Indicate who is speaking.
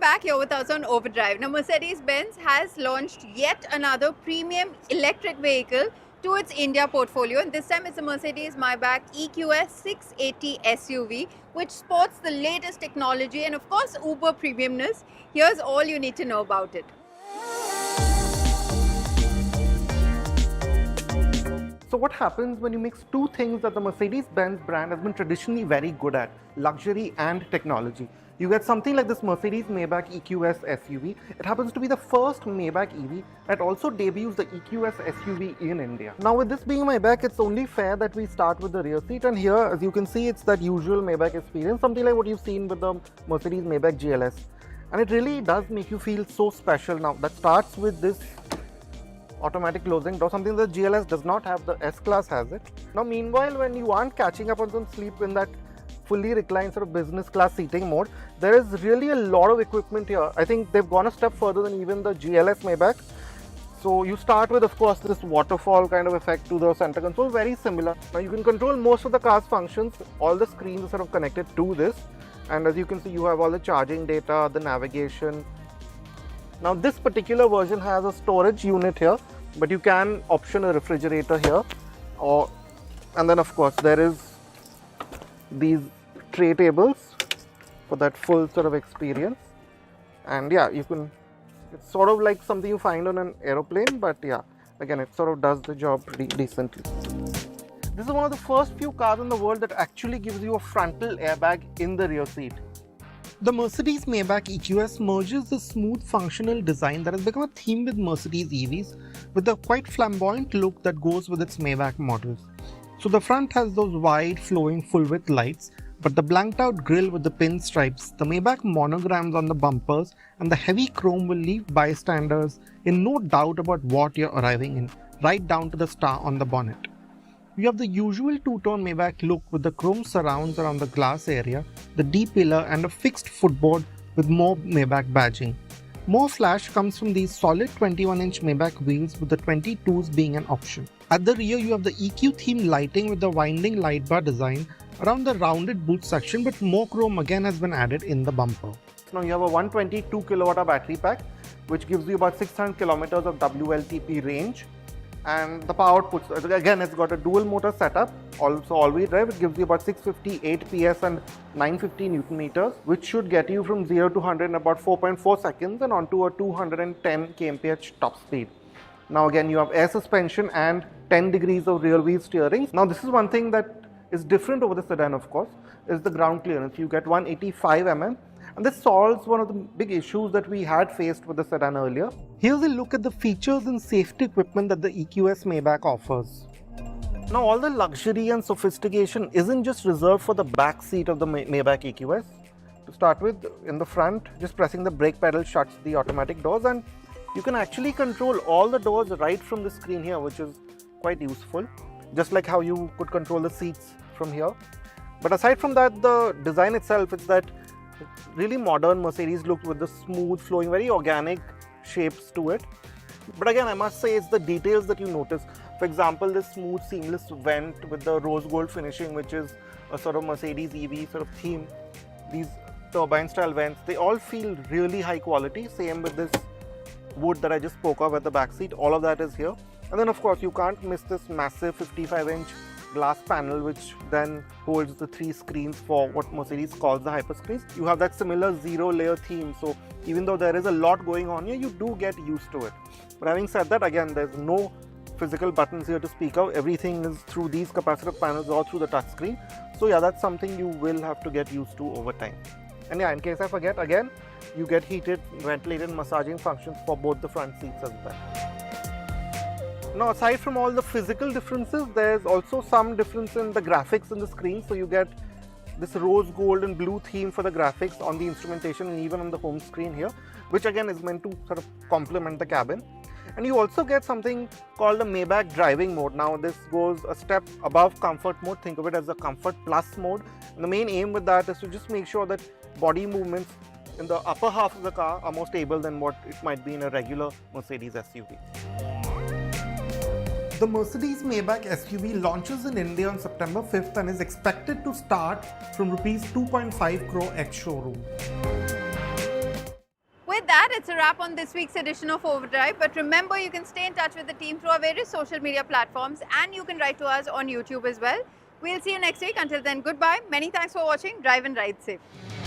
Speaker 1: back here with us on Overdrive. Now, Mercedes-Benz has launched yet another premium electric vehicle to its India portfolio, and this time it's the Mercedes-Maybach EQS 680 SUV, which sports the latest technology and of course uber premiumness. Here's all you need to know about it.
Speaker 2: So what happens when you mix two things that the Mercedes-Benz brand has been traditionally very good at, luxury and technology? You get something like this Mercedes-Maybach EQS SUV. It happens to be the first Maybach EV that also debuts the EQS SUV in India. Now with this being Maybach, it's only fair that we start with the rear seat, and here as you can see it's that usual Maybach experience, something like what you've seen with the Mercedes-Maybach GLS. And it really does make you feel so special. Now that starts with this automatic closing door, something that GLS does not have, the S-Class has it. Now meanwhile, when you aren't catching up on some sleep in that fully reclined sort of business class seating mode, there is really a lot of equipment here. I think they've gone a step further than even the GLS Maybach. So you start with, of course, this waterfall kind of effect to the center console, very similar. Now you can control most of the car's functions. All the screens are sort of connected to this, and as you can see, you have all the charging data, the navigation. Now this particular version has a storage unit here, but you can option a refrigerator here, and then of course there is these tray tables for that full sort of experience. And yeah, you can, it's sort of like something you find on an aeroplane, but yeah, again it sort of does the job pretty decently. This is one of the first few cars in the world that actually gives you a frontal airbag in the rear seat. The Mercedes-Maybach EQS merges the smooth functional design that has become a theme with Mercedes EVs with the quite flamboyant look that goes with its Maybach models. So the front has those wide flowing full-width lights, but the blanked out grille with the pinstripes, the Maybach monograms on the bumpers and the heavy chrome will leave bystanders in no doubt about what you're arriving in, right down to the star on the bonnet. You have the usual two-tone Maybach look with the chrome surrounds around the glass area, the D-pillar and a fixed footboard with more Maybach badging. More flash comes from these solid 21-inch Maybach wheels with the 22s being an option. At the rear you have the EQ theme lighting with the winding light bar design around the rounded boot section, but more chrome again has been added in the bumper. Now you have a 122 kWh battery pack which gives you about 600 kilometers of WLTP range. And the power outputs, again it's got a dual motor setup, also all-wheel drive. It gives you about 658 PS and 950 Newton meters, which should get you from 0 to 100 in about 4.4 seconds and onto a 210 kmph top speed. Now again you have air suspension and 10 degrees of rear wheel steering. Now this is one thing that is different over the sedan, of course, is the ground clearance. You get 185 mm. And this solves one of the big issues that we had faced with the sedan earlier. Here's a look at the features and safety equipment that the EQS Maybach offers. Now all the luxury and sophistication isn't just reserved for the back seat of the Maybach EQS. To start with, in the front, just pressing the brake pedal shuts the automatic doors, and you can actually control all the doors right from the screen here, which is quite useful. Just like how you could control the seats from here. But aside from that, the design itself, it's that really modern Mercedes look with the smooth flowing, very organic shapes to it. But again, I must say it's the details that you notice. For example, this smooth seamless vent with the rose gold finishing, which is a sort of Mercedes EV sort of theme. These turbine style vents, they all feel really high quality. Same with this wood that I just spoke of at the back seat, all of that is here. And then of course you can't miss this massive 55-inch glass panel which then holds the three screens for what Mercedes calls the hyper screens. You have that similar zero layer theme, so even though there is a lot going on here, you do get used to it. But having said that, again, there's no physical buttons here to speak of. Everything is through these capacitive panels or through the touch screen. So yeah, that's something you will have to get used to over time. And yeah, in case I forget, again, you get heated, ventilated massaging functions for both the front seats as well. Now aside from all the physical differences, there's also some difference in the graphics in the screen. So you get this rose gold and blue theme for the graphics on the instrumentation and even on the home screen here, which again is meant to sort of complement the cabin. And you also get something called a Maybach driving mode. Now this goes a step above comfort mode. Think of it as a comfort plus mode. And the main aim with that is to just make sure that body movements in the upper half of the car are more stable than what it might be in a regular Mercedes SUV. The Mercedes-Maybach SUV launches in India on September 5th and is expected to start from Rs 2.5 crore ex-showroom.
Speaker 1: that, it's a wrap on this week's edition of Overdrive. But remember, you can stay in touch with the team through our various social media platforms, and you can write to us on YouTube as well. We'll see you next week. Until then, goodbye. Many thanks for watching. Drive and ride safe.